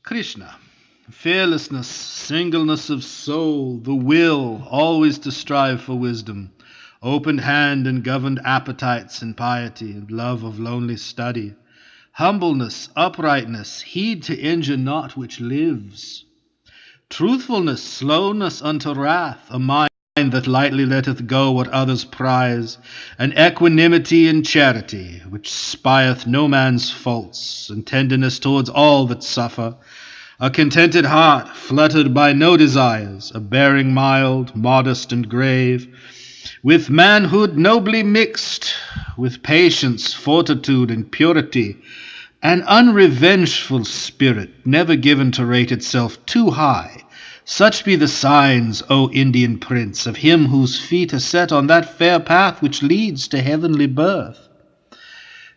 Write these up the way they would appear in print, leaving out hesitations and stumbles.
Krishna. Fearlessness, singleness of soul, the will always to strive for wisdom, opened hand and governed appetites in piety and love of lonely study, humbleness, uprightness, heed to injure not which lives, truthfulness, slowness unto wrath, a mind that lightly letteth go what others prize, and equanimity and charity, which spieth no man's faults, and tenderness towards all that suffer, a contented heart, fluttered by no desires, a bearing mild, modest, and grave, with manhood nobly mixed, with patience, fortitude, and purity, an unrevengeful spirit, never given to rate itself too high. Such be the signs, O Indian prince, of him whose feet are set on that fair path which leads to heavenly birth.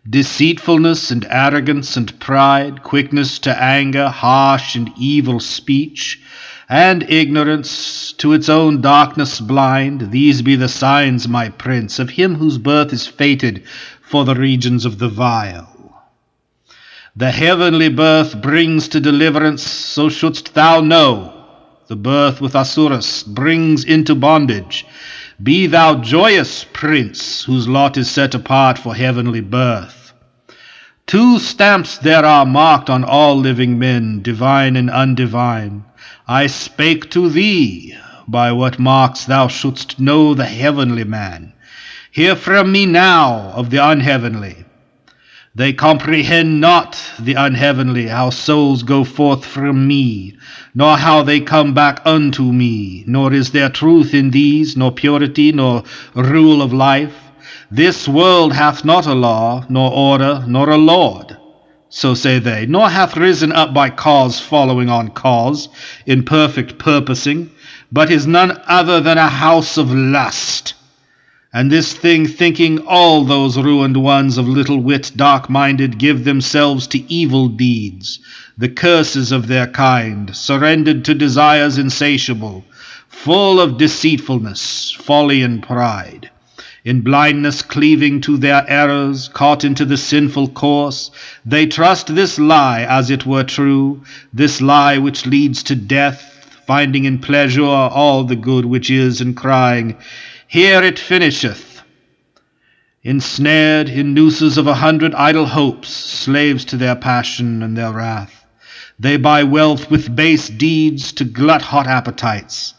Deceitfulness and arrogance and pride, quickness to anger, harsh and evil speech, and ignorance, to its own darkness blind, these be the signs, my prince, of him whose birth is fated for the regions of the vile. The heavenly birth brings to deliverance, so shouldst thou know. The birth with Asuras brings into bondage. Be thou joyous, prince, whose lot is set apart for heavenly birth. Two stamps there are marked on all living men, divine and undivine. I spake to thee, by what marks thou shouldst know the heavenly man. Hear from me now of the unheavenly. They comprehend not the unheavenly, how souls go forth from me, nor how they come back unto me, nor is there truth in these, nor purity, nor rule of life. This world hath not a law, nor order, nor a lord, so say they, nor hath risen up by cause following on cause, in perfect purposing, but is none other than a house of lust. And this thing thinking, all those ruined ones of little wit, dark-minded, give themselves to evil deeds, the curses of their kind, surrendered to desires insatiable, full of deceitfulness, folly, and pride. In blindness cleaving to their errors, caught into the sinful course, they trust this lie as it were true, this lie which leads to death, finding in pleasure all the good which is, and crying, Here it finisheth. Ensnared in nooses of 100 idle hopes, slaves to their passion and their wrath, they buy wealth with base deeds to glut hot appetites.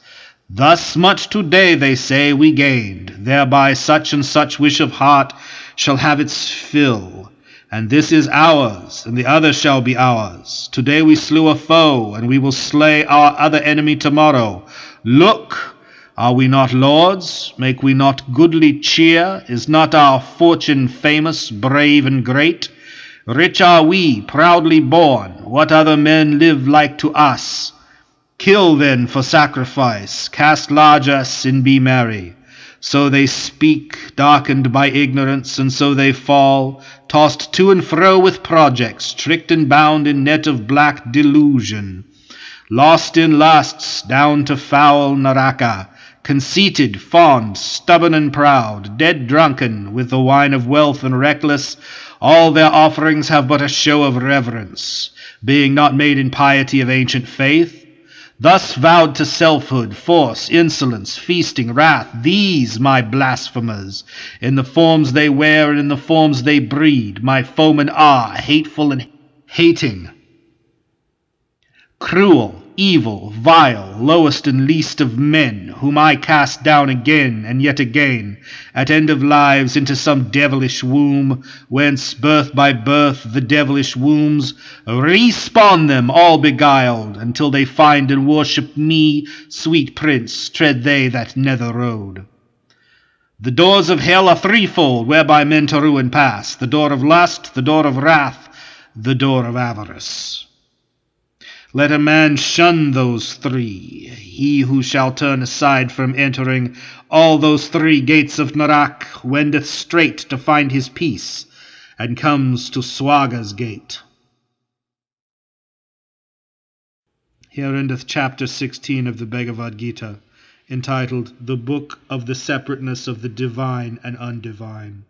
Thus much today, they say, we gained, thereby such and such wish of heart shall have its fill, and this is ours, and the other shall be ours. Today we slew a foe, and we will slay our other enemy tomorrow. Look! Are we not lords? Make we not goodly cheer? Is not our fortune famous, brave, and great? Rich are we, proudly born. What other men live like to us? Kill then for sacrifice, cast largesse, and be merry. So they speak, darkened by ignorance, and so they fall, tossed to and fro with projects, tricked and bound in net of black delusion, lost in lusts, down to foul Naraka, conceited, fond, stubborn and proud, dead drunken with the wine of wealth and reckless, all their offerings have but a show of reverence, being not made in piety of ancient faith. Thus vowed to selfhood, force, insolence, feasting, wrath, these my blasphemers, in the forms they wear and in the forms they breed, my foemen are, hateful and hating, cruel, evil, vile, lowest and least of men, whom I cast down again and yet again, at end of lives into some devilish womb, whence, birth by birth, the devilish wombs respawn them, all beguiled, until they find and worship me, sweet prince, tread they that nether road. The doors of hell are threefold, whereby men to ruin pass, the door of lust, the door of wrath, the door of avarice. Let a man shun those three. He who shall turn aside from entering all those three gates of Narak wendeth straight to find his peace, and comes to Swaga's gate. Here endeth chapter 16 of the Bhagavad Gita, entitled The Book of the Separateness of the Divine and Undivine.